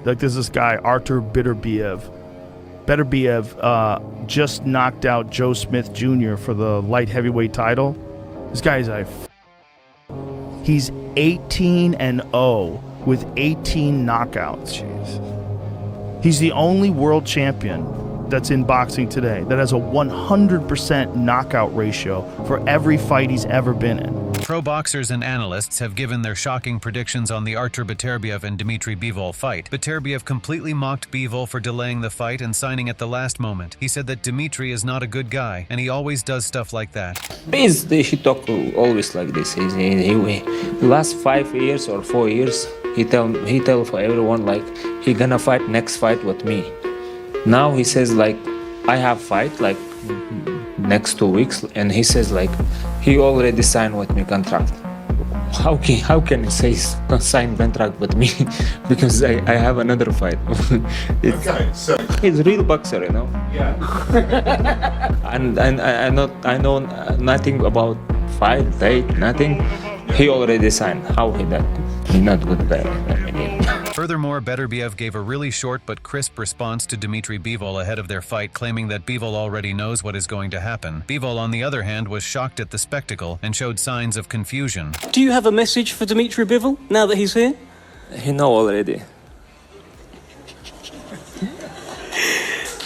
Like, there's this guy, Artur Beterbiev. Beterbiev just knocked out Joe Smith Jr. for the light heavyweight title. This guy's he's 18-0 with 18 knockouts. Jeez. He's the only world champion that's in boxing today that has a 100% knockout ratio for every fight he's ever been in. Pro boxers and analysts have given their shocking predictions on the Artur Beterbiev and Dmitry Bivol fight. Beterbiev completely mocked Bivol for delaying the fight and signing at the last moment. He said that Dmitry is not a good guy, and he always does stuff like that. He talk always like this. He last 5 years or 4 years, he tell for everyone like he gonna fight next fight with me. Now he says like I have fight like next 2 weeks, and he says like he already signed with me contract. How can he say sign contract with me? Because I have another fight. He's a real boxer, you know. Yeah. and I know nothing about fight, date, nothing. He already signed. How he that? He's not good guy. Furthermore, Beterbiev gave a really short but crisp response to Dmitry Bivol ahead of their fight, claiming that Bivol already knows what is going to happen. Bivol, on the other hand, was shocked at the spectacle and showed signs of confusion. Do you have a message for Dmitry Bivol now that he's here? He know already.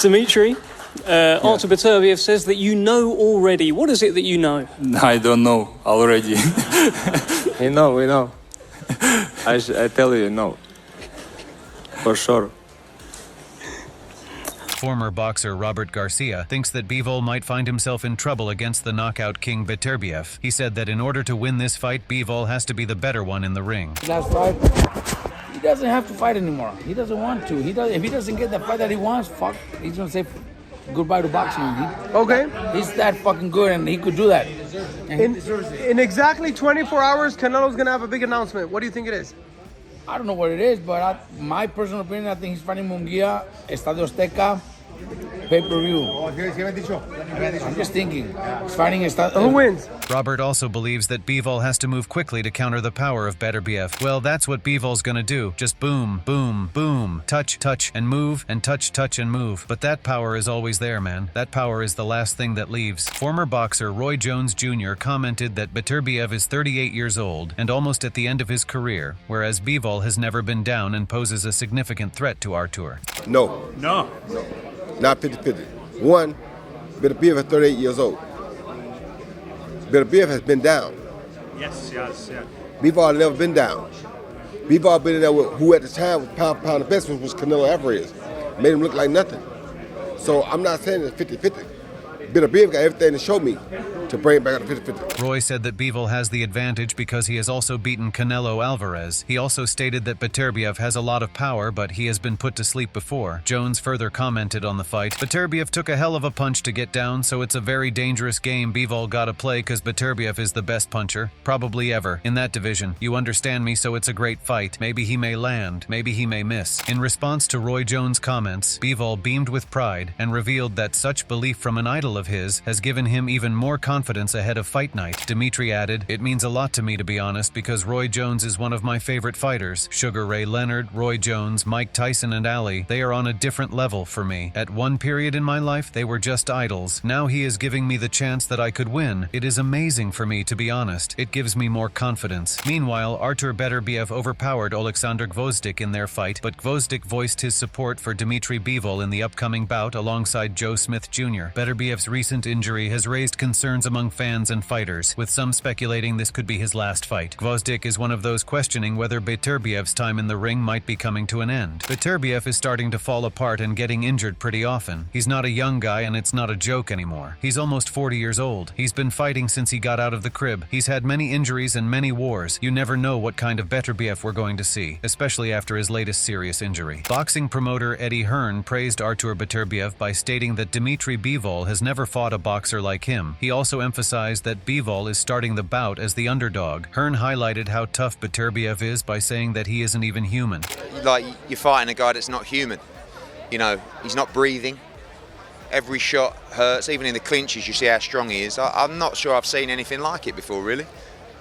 Dimitri, Artur Beterbiev says that you know already. What is it that you know? I don't know already. We know. I tell you, no. For sure. Former boxer Robert Garcia thinks that Bivol might find himself in trouble against the knockout king Beterbiev. He said that in order to win this fight, Bivol has to be the better one in the ring. Last fight, he doesn't have to fight anymore. He doesn't want to. If he doesn't get the fight that he wants, fuck, he's gonna say goodbye to boxing. Okay. He's that fucking good, and he could do that. In exactly 24 hours, Canelo's gonna have a big announcement. What do you think it is? I don't know what it is, but my personal opinion, I think he's fighting Munguia, Estadio Azteca, pay-per-view. I'm just thinking. He's fighting Estadio. Who wins? Robert also believes that Bivol has to move quickly to counter the power of Beterbiev. Well, that's what Bivol's gonna do. Just boom, boom, boom. Touch, touch, and move, and touch, touch, and move. But that power is always there, man. That power is the last thing that leaves. Former boxer Roy Jones Jr. commented that Beterbiev is 38 years old and almost at the end of his career, whereas Bivol has never been down and poses a significant threat to Artur. No. Not 50-50. One, Beterbiev is 38 years old. Beterbiev has been down. Yes. Bivol never been down. Bivol been in there with who at the time was pound the best, which was Canelo Alvarez. Made him look like nothing. So I'm not saying it's 50-50. Beterbiev got everything to show me to bring it back up to 50-50. Roy said that Bivol has the advantage because he has also beaten Canelo Alvarez. He also stated that Beterbiev has a lot of power, but he has been put to sleep before. Jones further commented on the fight. Beterbiev took a hell of a punch to get down, so it's a very dangerous game Bivol gotta play because Beterbiev is the best puncher, probably ever, in that division. You understand me, so it's a great fight. Maybe he may land, maybe he may miss. In response to Roy Jones' comments, Bivol beamed with pride and revealed that such belief from an idol of his has given him even more confidence ahead of fight night. Dmitry added, "It means a lot to me, to be honest, because Roy Jones is one of my favorite fighters. Sugar Ray Leonard, Roy Jones, Mike Tyson, and Ali, they are on a different level for me. At one period in my life, they were just idols. Now he is giving me the chance that I could win. It is amazing for me, to be honest. It gives me more confidence." Meanwhile, Artur Beterbiev overpowered Alexander Gvozdyk in their fight, but Gvozdyk voiced his support for Dmitry Bivol in the upcoming bout alongside Joe Smith Jr. Beterbiev's recent injury has raised concerns among fans and fighters, with some speculating this could be his last fight. Gvozdyk is one of those questioning whether Beterbiev's time in the ring might be coming to an end. Beterbiev is starting to fall apart and getting injured pretty often. He's not a young guy, and it's not a joke anymore. He's almost 40 years old. He's been fighting since he got out of the crib. He's had many injuries and many wars. You never know what kind of Beterbiev we're going to see, especially after his latest serious injury. Boxing promoter Eddie Hearn praised Artur Beterbiev by stating that Dmitry Bivol has never fought a boxer like him. He also emphasized that Bivol is starting the bout as the underdog. Hearn highlighted how tough Beterbiev is by saying that he isn't even human. Like, you're fighting a guy that's not human. You know, he's not breathing. Every shot hurts. Even in the clinches, you see how strong he is. I'm not sure I've seen anything like it before, really.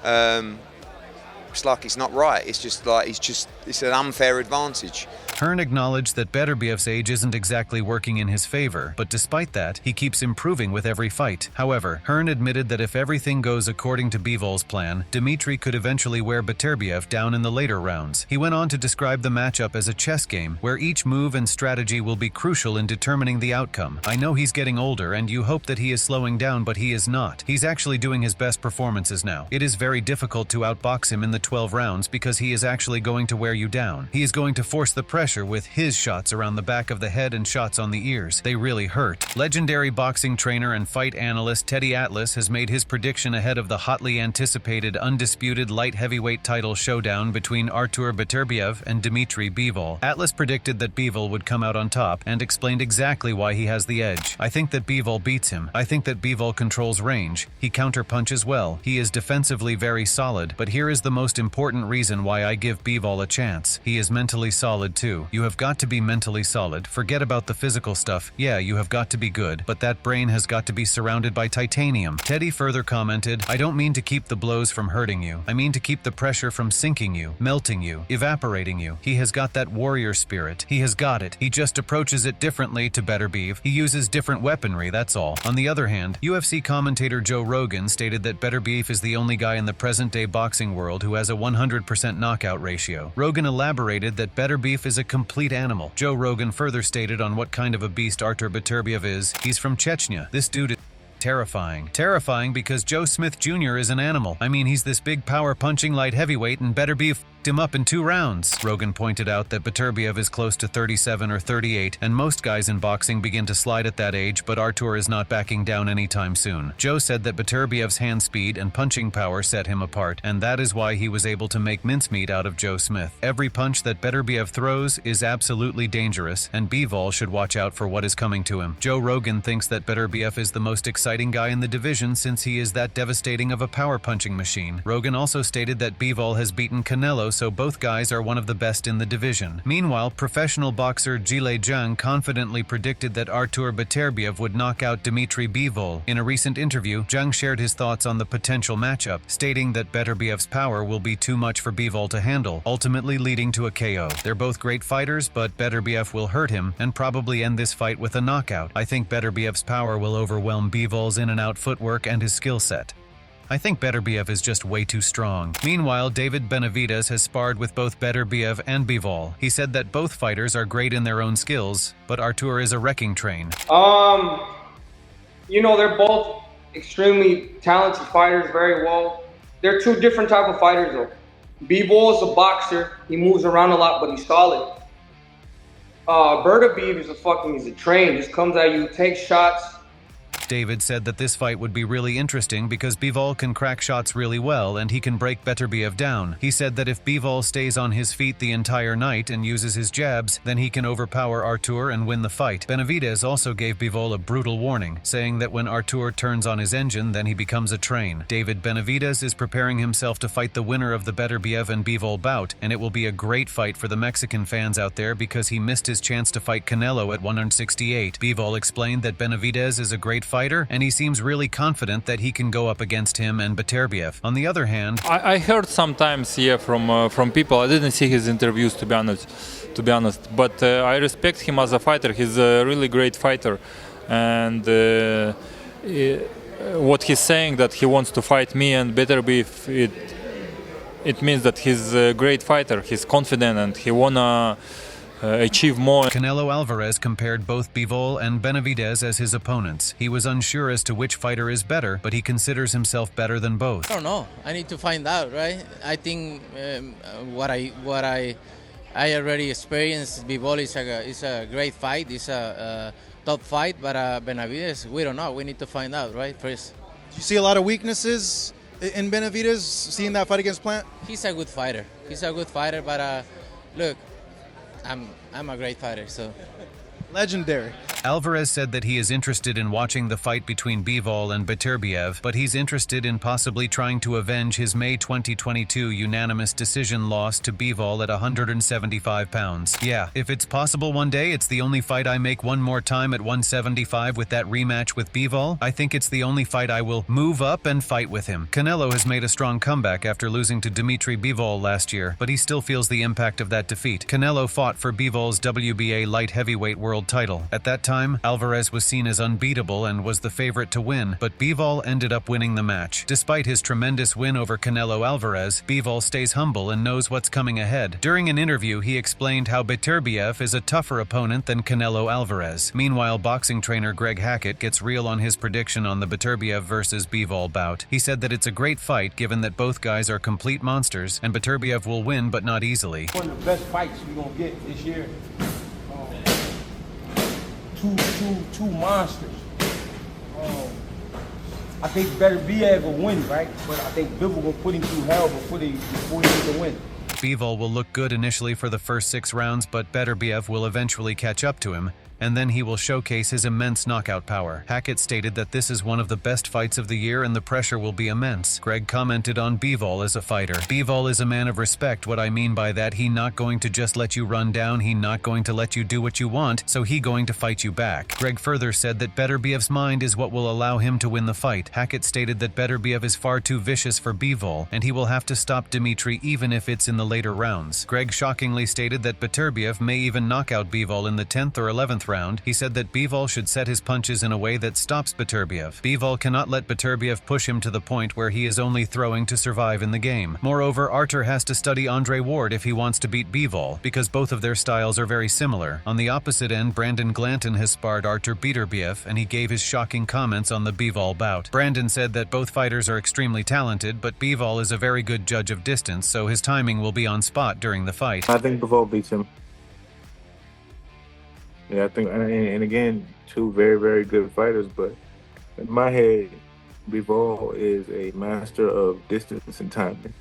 It's like it's not right. It's just like it's an unfair advantage. Hearn acknowledged that Beterbiev's age isn't exactly working in his favor, but despite that, he keeps improving with every fight. However, Hearn admitted that if everything goes according to Bivol's plan, Dmitry could eventually wear Beterbiev down in the later rounds. He went on to describe the matchup as a chess game, where each move and strategy will be crucial in determining the outcome. I know he's getting older and you hope that he is slowing down, but he is not. He's actually doing his best performances now. It is very difficult to outbox him in the 12 rounds because he is actually going to wear you down. He is going to force the pressure with his shots around the back of the head and shots on the ears. They really hurt. Legendary boxing trainer and fight analyst Teddy Atlas has made his prediction ahead of the hotly anticipated undisputed light heavyweight title showdown between Artur Beterbiev and Dmitry Bivol. Atlas predicted that Bivol would come out on top and explained exactly why he has the edge. I think that Bivol beats him. I think that Bivol controls range. He counterpunches well. He is defensively very solid, but here is the most important reason why I give Bivol a chance. He is mentally solid too. You have got to be mentally solid. Forget about the physical stuff. Yeah, you have got to be good, but that brain has got to be surrounded by titanium. Teddy further commented, I don't mean to keep the blows from hurting you. I mean to keep the pressure from sinking you, melting you, evaporating you. He has got that warrior spirit. He has got it. He just approaches it differently to Beterbiev. He uses different weaponry, that's all. On the other hand, UFC commentator Joe Rogan stated that Beterbiev is the only guy in the present-day boxing world who has a 100% knockout ratio. Rogan elaborated that Beterbiev is a complete animal. Joe Rogan further stated on what kind of a beast Artur Beterbiev is. He's from Chechnya. This dude is terrifying. Terrifying because Joe Smith Jr. is an animal. I mean, he's this big power-punching light heavyweight and Beterbiev him up in 2 rounds. Rogan pointed out that Beterbiev is close to 37 or 38, and most guys in boxing begin to slide at that age, but Artur is not backing down anytime soon. Joe said that Beterbiev's hand speed and punching power set him apart, and that is why he was able to make mincemeat out of Joe Smith. Every punch that Beterbiev throws is absolutely dangerous, and Bivol should watch out for what is coming to him. Joe Rogan thinks that Beterbiev is the most exciting guy in the division since he is that devastating of a power-punching machine. Rogan also stated that Bivol has beaten Canelo, so both guys are one of the best in the division. Meanwhile, professional boxer Zhang confidently predicted that Artur Beterbiev would knock out Dmitry Bivol. In a recent interview, Zhang shared his thoughts on the potential matchup, stating that Beterbiev's power will be too much for Bivol to handle, ultimately leading to a KO. They're both great fighters, but Beterbiev will hurt him and probably end this fight with a knockout. I think Beterbiev's power will overwhelm Bivol's in-and-out footwork and his skill set. I think Beterbiev is just way too strong. Meanwhile, David Benavidez has sparred with both Beterbiev and Bivol. He said that both fighters are great in their own skills, but Artur is a wrecking train. You know, they're both extremely talented fighters, very well. They're 2 different type of fighters though. Bivol is a boxer. He moves around a lot, but he's solid. Beterbiev is he's a train. Just comes at you, takes shots. David said that this fight would be really interesting because Bivol can crack shots really well and he can break Beterbiev down. He said that if Bivol stays on his feet the entire night and uses his jabs, then he can overpower Artur and win the fight. Benavidez also gave Bivol a brutal warning, saying that when Artur turns on his engine, then he becomes a train. David Benavidez is preparing himself to fight the winner of the Beterbiev and Bivol bout, and it will be a great fight for the Mexican fans out there because he missed his chance to fight Canelo at 168. Bivol explained that Benavidez is a great fighter, and he seems really confident that he can go up against him and Beterbiev. On the other hand, I heard sometimes, from people. I didn't see his interviews, to be honest. But I respect him as a fighter. He's a really great fighter, and what he's saying that he wants to fight me and Beterbiev, it means that he's a great fighter. He's confident and he wanna achieve more. Canelo Alvarez compared both Bivol and Benavidez as his opponents. He was unsure as to which fighter is better, but he considers himself better than both. I don't know. I need to find out, right? I think what I already experienced. Bivol is a great fight. It's a top fight, but Benavidez, we don't know. We need to find out, right? First. Do you see a lot of weaknesses in Benavidez, seeing that fight against Plant? He's a good fighter. But look, I'm a great fighter, so. Legendary. Alvarez said that he is interested in watching the fight between Bivol and Beterbiev, but he's interested in possibly trying to avenge his May 2022 unanimous decision loss to Bivol at 175 pounds. Yeah, if it's possible one day, it's the only fight I make one more time at 175 with that rematch with Bivol. I think it's the only fight I will move up and fight with him. Canelo has made a strong comeback after losing to Dmitry Bivol last year, but he still feels the impact of that defeat. Canelo fought for Bivol's WBA light heavyweight world title. At that time, Alvarez was seen as unbeatable and was the favorite to win, but Bivol ended up winning the match. Despite his tremendous win over Canelo Alvarez, Bivol stays humble and knows what's coming ahead. During an interview, he explained how Beterbiev is a tougher opponent than Canelo Alvarez. Meanwhile, boxing trainer Greg Hackett gets real on his prediction on the Beterbiev versus Bivol bout. He said that it's a great fight given that both guys are complete monsters, and Beterbiev will win but not easily. One of the best fights you're going to get this year. Two monsters. I think Beterbiev will win, right? But I think Bivol will put him through hell before he can win. Bivol will look good initially for the first 6 rounds, but Beterbiev will eventually catch up to him, and then he will showcase his immense knockout power. Hackett stated that this is one of the best fights of the year and the pressure will be immense. Greg commented on Bivol as a fighter. Bivol is a man of respect. What I mean by that, he not going to just let you run down, he not going to let you do what you want, so he going to fight you back. Greg further said that Beterbiev's mind is what will allow him to win the fight. Hackett stated that Beterbiev is far too vicious for Bivol, and he will have to stop Dmitry even if it's in the later rounds. Greg shockingly stated that Beterbiev may even knock out Bivol in the 10th or 11th round. He said that Bivol should set his punches in a way that stops Beterbiev. Bivol cannot let Beterbiev push him to the point where he is only throwing to survive in the game. Moreover, Artur has to study Andre Ward if he wants to beat Bivol, because both of their styles are very similar. On the opposite end, Brandon Glanton has sparred Artur Beterbiev, and he gave his shocking comments on the Bivol bout. Brandon said that both fighters are extremely talented, but Bivol is a very good judge of distance, so his timing will be on spot during the fight. I think Bivol beats him. Yeah, I think, and again, two very, very good fighters, but in my head, Bivol is a master of distance and timing.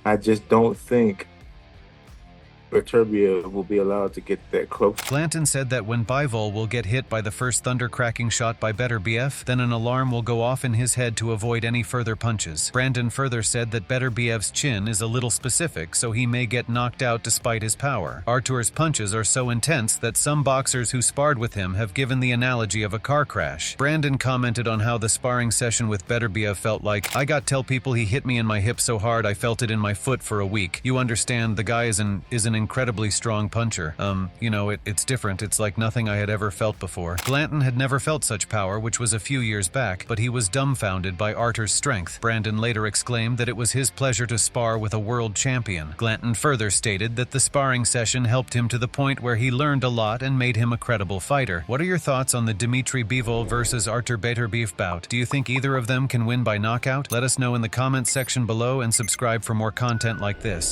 I just don't think Beterbiev will be allowed to get that close. Glanton said that when Bivol will get hit by the first thunder-cracking shot by Beterbiev, then an alarm will go off in his head to avoid any further punches. Brandon further said that Beterbiev's chin is a little specific, so he may get knocked out despite his power. Artur's punches are so intense that some boxers who sparred with him have given the analogy of a car crash. Brandon commented on how the sparring session with Beterbiev felt like, "I got tell people he hit me in my hip so hard I felt it in my foot for a week. You understand, the guy is an incredibly strong puncher. You know, it's different. It's like nothing I had ever felt before." Glanton had never felt such power, which was a few years back, but he was dumbfounded by Artur's strength. Brandon later exclaimed that it was his pleasure to spar with a world champion. Glanton further stated that the sparring session helped him to the point where he learned a lot and made him a credible fighter. What are your thoughts on the Dmitry Bivol versus Artur Beterbiev bout? Do you think either of them can win by knockout? Let us know in the comments section below and subscribe for more content like this.